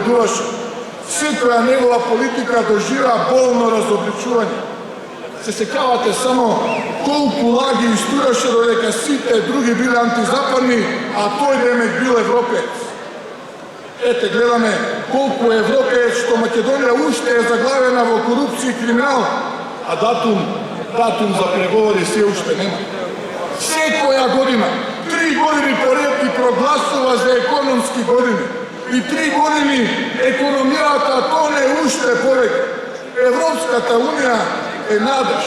наредуваше. Секоја негова политика доживеа болно разобличување. Се сеќавате само колку лаги истураше додека сите други биле антизападни, а тој демек бил европеец. Ете, гледаме колку европеец што Македонија уште е заглавена во корупција и криминал, а датум за преговори се уште нема. Секоја година, 3 години поред ги прогласува за економски години. И 3 години економијата тоне уште повеќе. Европската унија е надеж.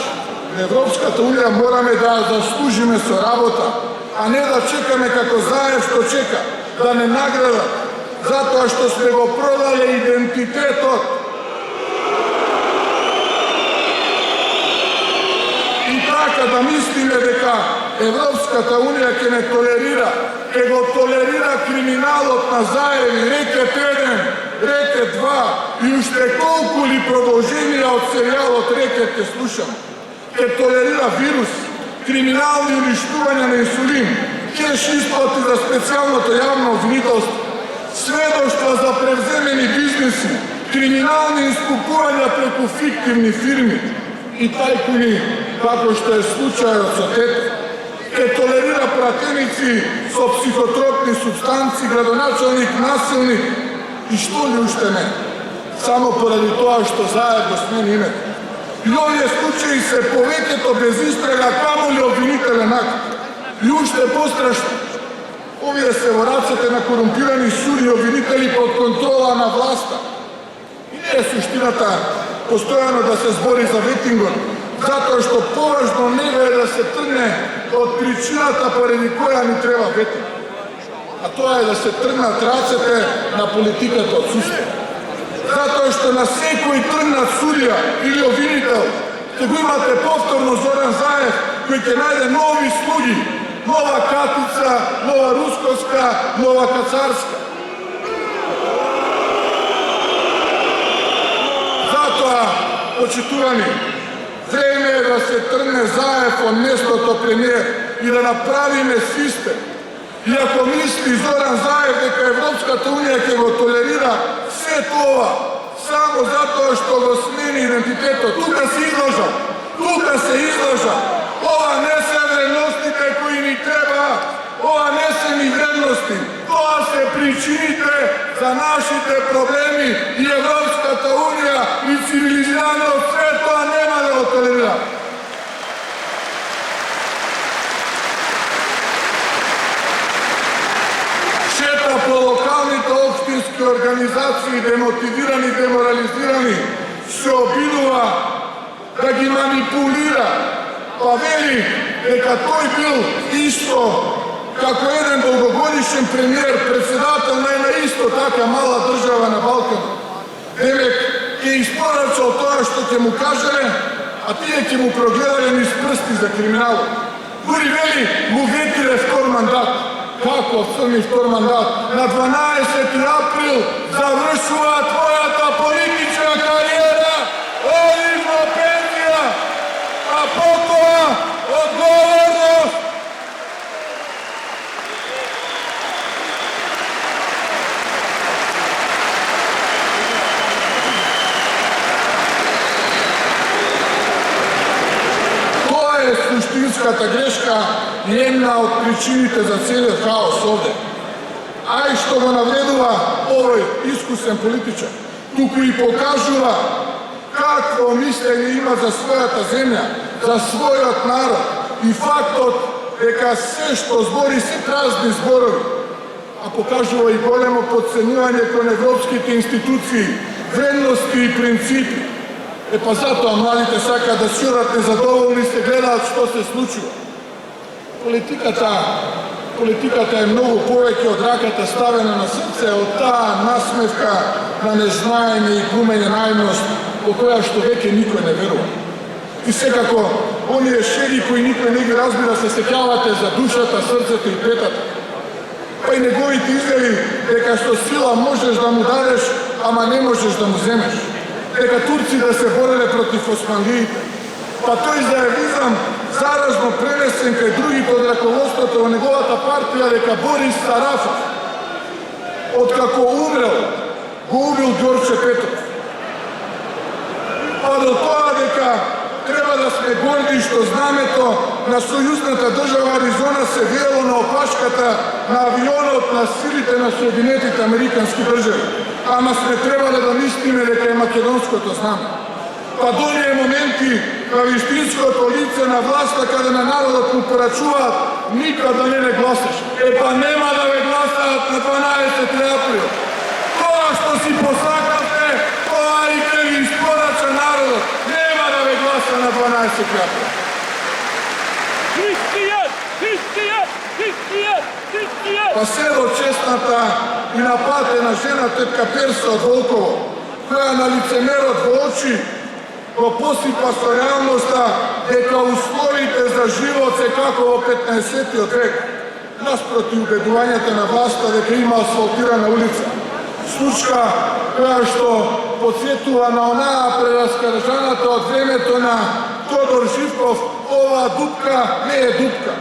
Европската унија мораме да заслужиме со работа, а не да чекаме како Заев што чека, да не наградат, затоа што сме го продале идентитетот. И така да мислиме дека Европската унија ќе не толерира, ќе го толерира криминалот на Заев и рекет 1, рекет 2 и уште колку ли продолженија од серијалот рекет ќе слушам. Ќе толерира вирус, криминални уништувања на инсулин, кеш исплати за специјалното јавно обвинителство, сведоштва за превземени бизнеси, криминални искупувања преку фиктивни фирми и тајкуни, како што е случајот со Тето. Ке толерира пратеници со психотропни субстанци, градоначалник, насилник и што ли уште не. Само поради тоа што Заев го смени името. И овие случаи се повеќето без истрага, камоли обвинителен акт. И уште пострашно, овие се во рацете на корумпирани суди и обвинители под контрола на власта. И не е суштината постојано да се збори за ветингот, затоа што поважно него е да се тргне од причината поради која ни треба ветинг. А тоа е да се тргнат рацете на политиката од судство. Затоа што на секој тргнат судија или обвинител ќе го имате повторно Зоран Заев, кој ќе најде нови слуги, нова Катица, нова Русковска, нова Кацарска. Затоа, почитувани, време е да се тргне Заев од местото премиер и да направиме систем. И ако мисли Зоран Заев дека Европската унија ќе го толерира се тоа, само затоа што го смени идентитетот, тука се излажа. Ова не се вредностите кои ни треба, ова не се ни вредности, тоа се причините за нашите проблеми и Европската унија и цивилизираниот свет тоа нема да го толерира. Шета по локалните општински организации, демотивирани, деморализирани, се обидува да ги манипулира, па вели дека тој бил исто како еден долгогодишен премиер, председател на една исто така мала држава на Балкан. Демек, ќе испорачал тоа што ќе му кажеле, а тие ќе му прогледале низ прсти за криминалот. Дури вели, му ветиле втор мандат. Како црни втор мандат? На 12 април завршува твојата политичка кариера, одиш во пензија, а потоа одговорност. Тоа е суштинската грешка и една од причините за целиот хаос овде. Ај што го навредува овој искусен политичар, туку и покажува какво мислење има за својата земја, за својот народ и фактот дека се што збори се празни зборови, а покажува и големо потценување кон европските институции, вредности и принципи. Па затоа младите сакаат да си одат незадоволни, се гледаат што се случува. Политиката е многу повеќе од раката ставена на срце, од таа насмевка на незнаење и глумење наивност, во која што веќе никој не верува. И секако, оние шеги кои никој не ги разбира, се сеќавате за душата, срцето и петата. Па и неговите изјави дека со сила можеш да му дадеш, ама не можеш да му земеш. Дека турците се бореле против османлиите. Па тој заевизам заразно пренесен кај другите од раководството во неговата партија дека Борис Сарафов, откако умрел, го убил Ѓорче Петров. Па до тоа дека треба да сме горди што знамето на сојузната држава Аризона се виело на опашката на авионот на силите на Соединетите Американски држави. Ама сме требале да мислиме дека е македонското знаме. Па до оние моменти на вистинското лице на власта каде на народот му порачуваат никад да не гласаш. Па нема да ве гласаат на 12 април. Тоа што си посакавте, тоа и ке ви испорача народот. Нема да ве гласа на 12 април. Христијан! Христијан! Христијан! Христијан! Па се до честната и напатена жена тетка Перса од Волково, која на лицемерот во очи го посипа со реалноста дека условите за живот се како во 15-тиот век, наспроти убедувањата на власта дека има асфалтирана улица. Случка која што подсетува на онаа прераскажаната од времето на Тодор Живков, оваа дупка не е дупка.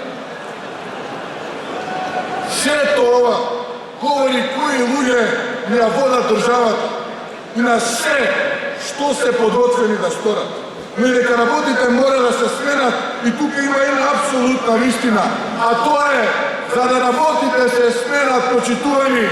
Сето ова говори кои луѓе ни ја водат државата и на се што се подготвени да сторат. Но и дека работите мора да се сменат и тука има една апсолутна вистина, а тоа е, за да работите се сменат, почитувани,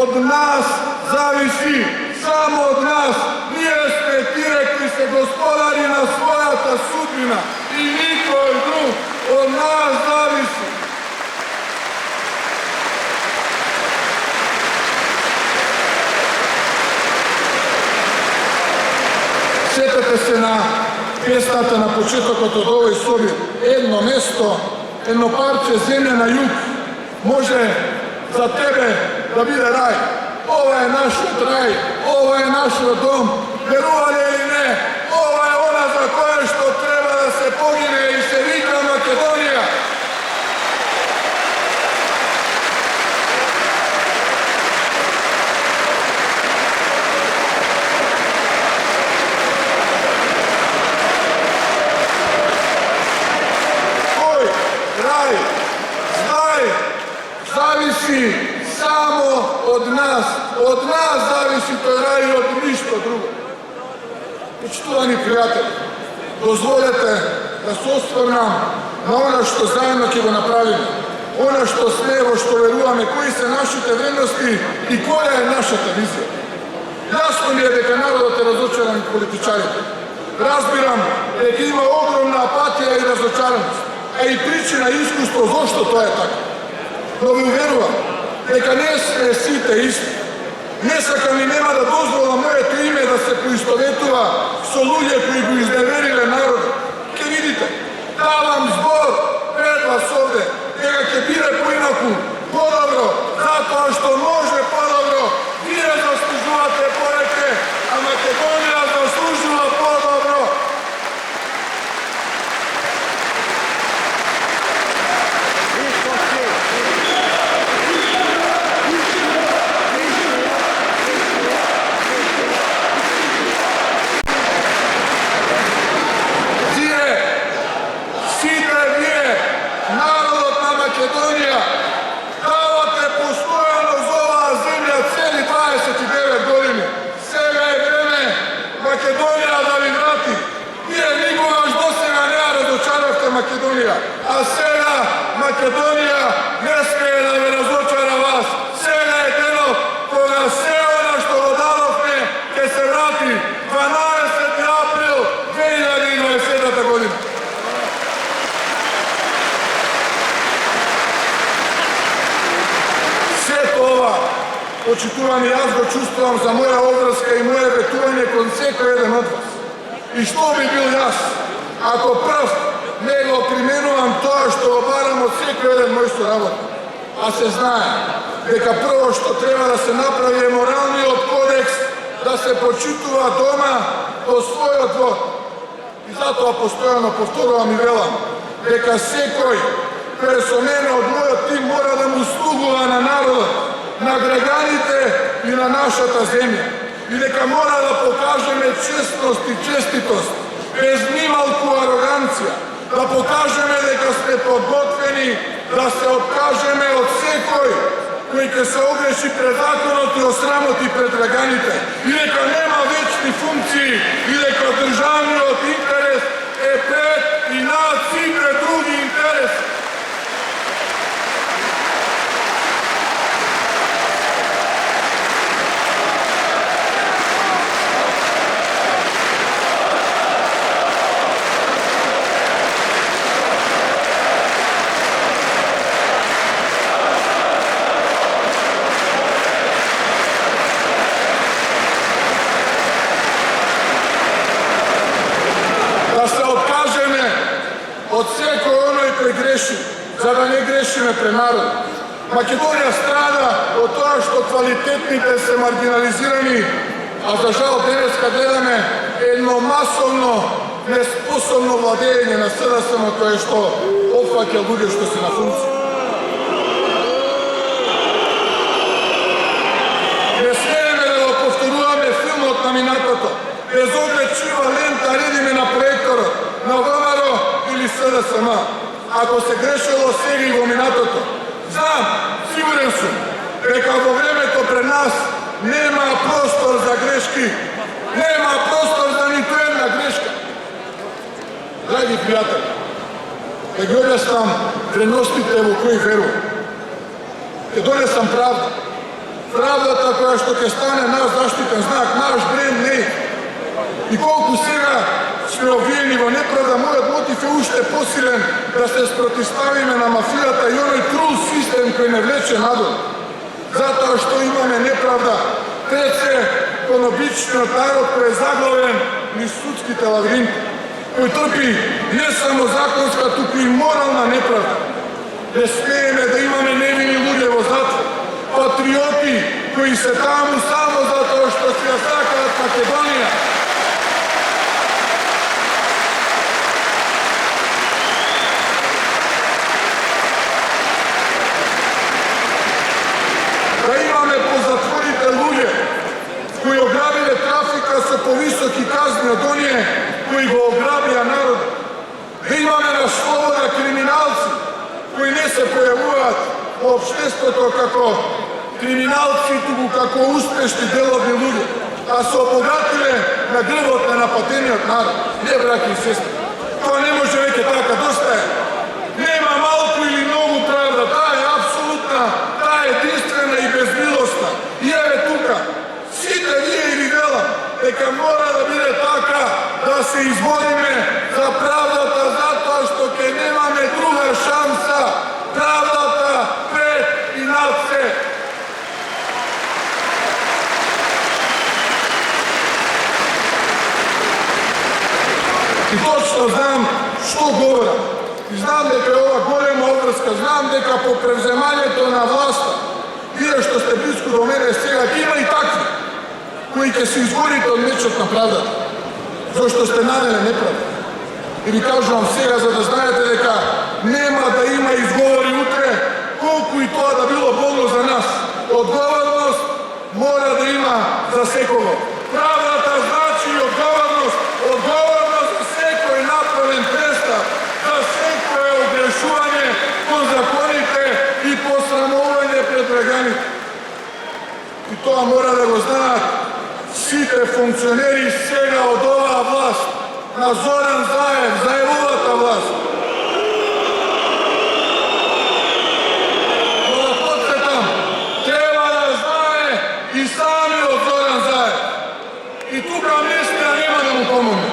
од нас зависи, само од нас. Ние сме тие кои се господари на својата судбина и никој друг. Од нас зависи. Сетете се на песната на почетокот од овој соби. Едно место, едно парче земја на југ може за тебе да биде рај. Ова е нашиот рај, ова е нашиот дом. Верувале или не, ова е она за кое што треба да се погине и се вика Македонија. Зависи само од нас. Од нас зависи тој рај и од ништо друго. Почитувани пријатели, дозволете да се осврнам на она што заедно ќе го направиме. Она што сме, во што веруваме, кои се нашите вредности и која е нашата визија. Јасно ми е дека народот е разочаран и политичарите. Разбирам дека има огромна апатија и разочараност, а и причина и искуство зошто тоа е така. Но ви уверувам дека не сме сите исти. Не сакам и нема да дозволам моето име да се поистоветува со луѓе кои го изневериле народот. Ке видите, давам збор пред вас овде дека ќе биде поинаку, подобро, затоа што може подобро. Вие заслужувате повеќе, а Македонија заслужува подобро. Македонија, давате постојано за оваа земја цели 29 години. Сега е време Македонија да ви врати. Вие никогаш досега не ја разочаравте Македонија, а сега Македонија не смее да ви разочара вас. Сега е денот кога се она што го дадовме ќе се врати. 12 април 2020 година. Почитувани, јас го чувствувам за моја обврска и моје ветување кон секој еден од вас. И што би бил јас, ако прв не го применувам тоа што го барам од секој еден мој соработник. А се знае дека прво што треба да се направи е моралниот кодекс да се почитува дома во својот двор. И затоа постојано повторувам и велам дека секој кој е со мене од мојот тим мора да му слугува на народот, на граѓаните и на нашата земја. И дека мора да покажеме честност и честитост, без нималку ароганција, да покажеме дека сме подготвени да се откажеме од секој кој ќе се огреши пред законот и осрамоти пред граѓаните, и дека нема вечни функции, и дека државниот интерес е пред и над сите други интереси. Од секој оној кој греши, за да не грешиме пред народ. Македонија страда од тоа што квалитетните се маргинализирани, а за жал денеска гледаме едно масовно, неспособно владење на СДСМ кое што опфаќа луѓе што се на функција. Не смееме да го повторуваме филмот на минатото, без оглед чива лента редиме на проекторот, на ВМРО или СДСМ. Ако се грешело сега и во минатото, знам, сигурен сум, дека во времето пред нас нема простор за грешки, нема простор за ниту една грешка. Драги пријатели, ќе ги објаснам вредностите во кои верувам. Ќе донесам правда. Правдата која што ќе стане наш заштитен знак, наш бренд не. И колку сега сме обвиени во неправда, мојот мотив е уште посилен да се спротиставиме на мафијата и оној трул систем кој не влече надолу. Затоа што имаме неправда пред се кон обичниот народ кој е заглавен низ судските лавринти, кој трпи не само законска, туку и морална неправда. Не смееме да имаме невини луѓе во затвор, патриоти кои се таму само затоа што си ја сакаат Македонија. Да имаме по затворите луѓе кои ограбиле трафика со повисоки казни од оние кои го ограбија народ. Да имаме на слобода криминалци кои не се појавуваат во општеството како криминалци, туку како успешни деловни луѓе, а се обогатиле на грбот на напатениот народ. Не, браќи и сестри, тоа не може веќе така, доста е. Нема малку или многу правда, таа е апсолутна, таа е единствена и безмилосна. И еве тука, сите ние и ви велам, дека мора да биде така, да се избориме за правдата, затоа што ќе немаме друга шанса. Правдата пред и над се. И точно знам што говорам. И знам дека е ова голема обврска, знам дека по превземањето на власта, вие што сте близко до мене сега, има и такви, кои ќе се изгорите од мечот на правдата, зашто сте нанеле неправда. И ви кажувам сега, за да знаете дека нема да има изговори утре, колку и тоа да било болно за нас. Одговорност мора да има за секого. Правдата значи одговорност, одговорност за секој направен престап, за секое огрешување кон законите и посрамување пред граѓаните. И тоа мора да го знаат сите функционери сега од оваа власт, на Зоран Заев, Заевовата власт. Но да подсетам, треба да знае и самиот Зоран Заев. И тука амнестија нема да му помогне.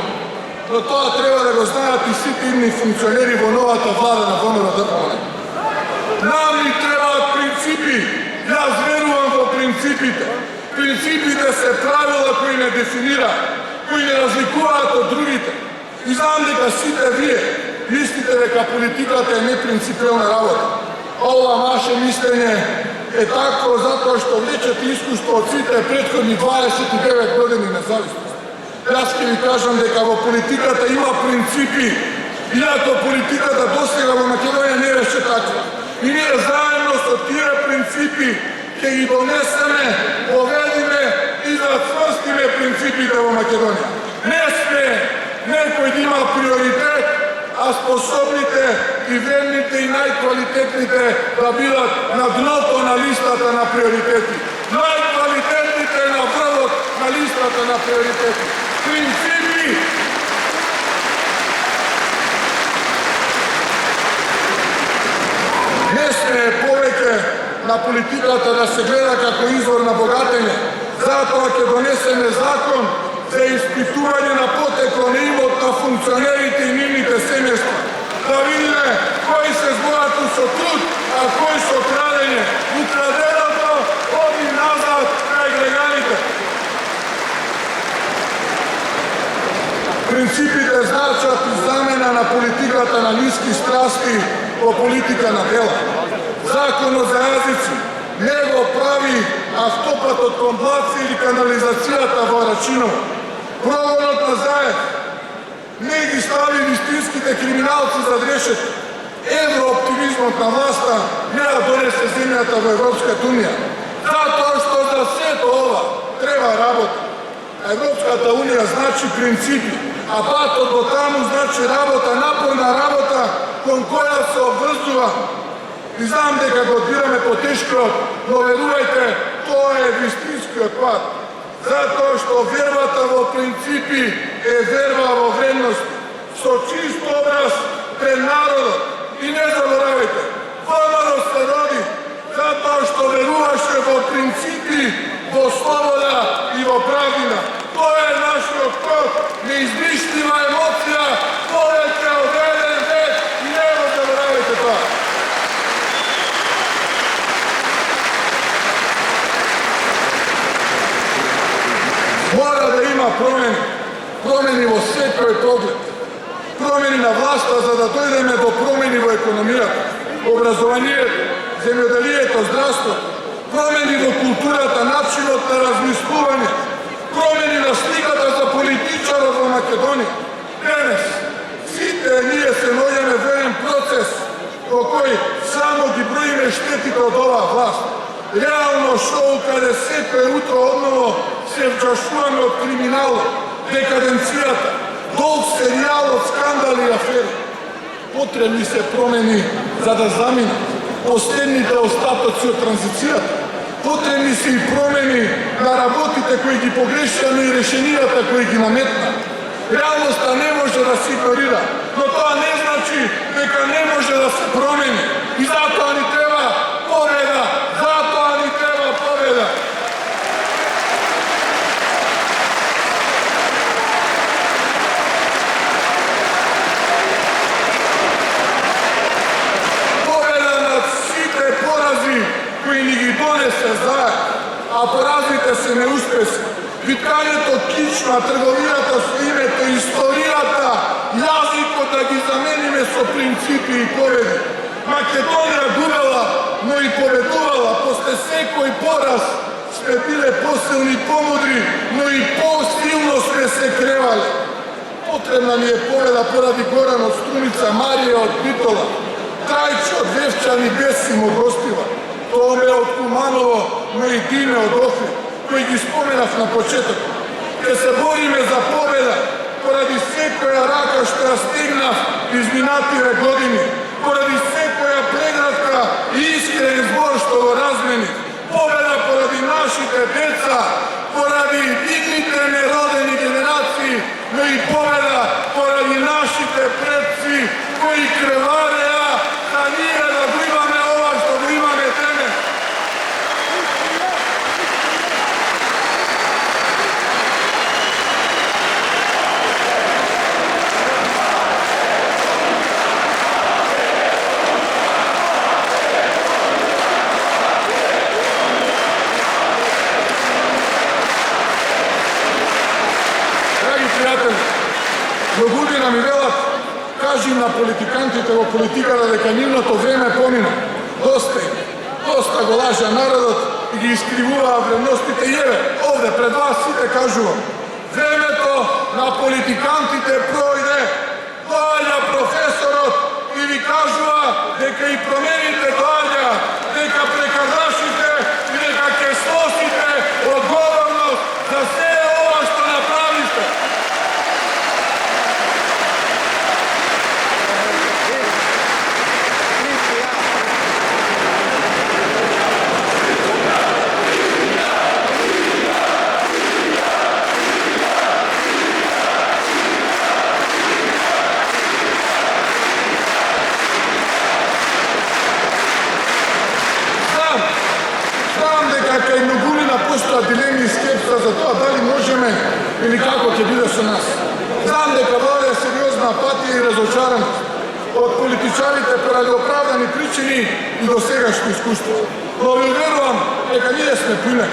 Но тоа треба да го знаат и сите идни функционери во новата влада на ВМРО-ДПМНЕ. Нам ни требаат принципи. Јас верувам во принципите. Принципите се правила кои не дефинира, кои не разликуваат од другите. И знам дека сите вие мислите дека политиката е непринципиална работа. Ова ваше мислење е такво затоа што влечете искуство од сите претходни 29 години независност. Јас ќе ви кажам дека во политиката има принципи, иако политиката досега во Македонија не беше таква. И ние заедно со тие принципи ќе ги донесеме, поведиме и да цврстиме принципите во Македонија. Не сме некој да има приоритет, а способните и верните и најквалитетните да бидат на дното на листата на приоритети. Најквалитетните на врвот на листата на приоритети. Принципи! Не сме повеќе на политиката да се гледа како извор на богатење. Затоа ќе донесеме закон за испитување на потекло на имот на функционерите и нивните семејства. Да видиме кои се збогату со труд, а кои со крадење. Украденото оди назад крај греганите. Принципите значат замена на политиката на ниски страсти по политика на дела. Законот за јазици не го прави автопатот кон Блаци или канализацијата во Рачиново. Прогонот на Заев не ги стави вистинските криминалци за решетка. Еврооптимизмот на власта не ја донесе земјата во Европската унија. Затоа што за сето ова треба работа. Европската унија значи принципи, а патот до таму значи работа, напорна работа кон која се обврзува. И знам дека го одбираме потешкиот, но верувајте, тоа е вистинскиот пат. Затоа што вербата во принципи е верба во вредности. Со чист образ пред народот. И не заборавајте, ВМРО се роди затоа што веруваше во принципи, во слобода и во правдина. Тоа е нашиот код, неизбришлива емоција, повеќе од еден век и не го заборавајте тоа. Мора да има промени во секој поглед, промени на власта за да дојдеме до промени во економијата, образованието, земјоделието, здравството, промени во културата, начинот на размислување, промени на сликата за политичарот во Македонија. Денес, сите ние се наоѓаме во еден процес во кој само ги броиме штетите од оваа власт. Реално шоу каде секој утро одново се вчашуваме од криминалот, декаденцијата, долг серијал од скандали и афери. Потребни се промени за да заминат последните остатоци од транзицијата. Потребни се и промени на работите кои ги погрешиме и решенијата кои ги наметна. Реалноста не може да се игнорира, но тоа не значи дека не може да се промени. И затоа ни треба победа, затоа ни треба победа. Победа над сите порази кои ни ги донесе заед, а поразите се неуспеси. Биткањето кичма, трговијата со името, историјата, јазикот да ги замениме со принципи и победи. Македонија губела, но и победувала. После секој пораз сме биле посилни, помудри, но и посилно сме се кревали. Потребна ни е победа поради Горан од Струница, Марија од Битола, Трајче од Вевчани, Бесим од Ростива, Томе од Куманово, но и Диме од Охрид, кои ги споменав на почеток. Ке се бориме за победа поради секоја рака што ја стигнав изминативе години, поради секоја преградка и искрен збор што го размени. Победа поради нашите деца, поради идните неродени генерации, но и победа поради нашите предци кои кревареа да ние да го имаме ова што го имаме денес. До година ми велат, кажи на политикантите во политиката дека нивното време помина. Доста го лажа народот и ги искривуваа вредностите. И еве, овде пред вас сите кажувам, времето на политикантите пројде. Доаѓа професорот и ви кажува дека и промените доаѓа, дека прекардашите и дека ќе сносите одговорност за се ова што направите. me ili kako će biti sa nas. Znam дека vlada сериозна апатија и разочараност од политичарите поради оправдани причини и досегашни искуства. Но ви верувам дека ние сме пример.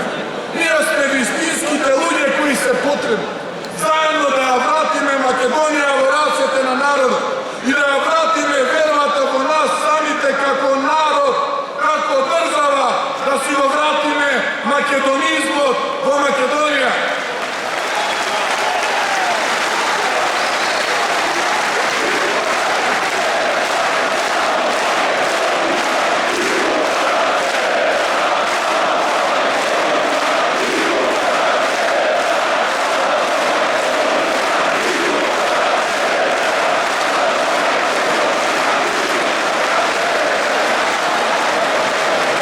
Ние сме вистинските луѓе кои се потребни. Заедно да ја вратиме Македонија во рацете на народот и да ја вратиме вербата во нас самите како народ, како држава, да си го вратиме македонизмот во Македонија.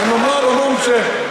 Едно младо момче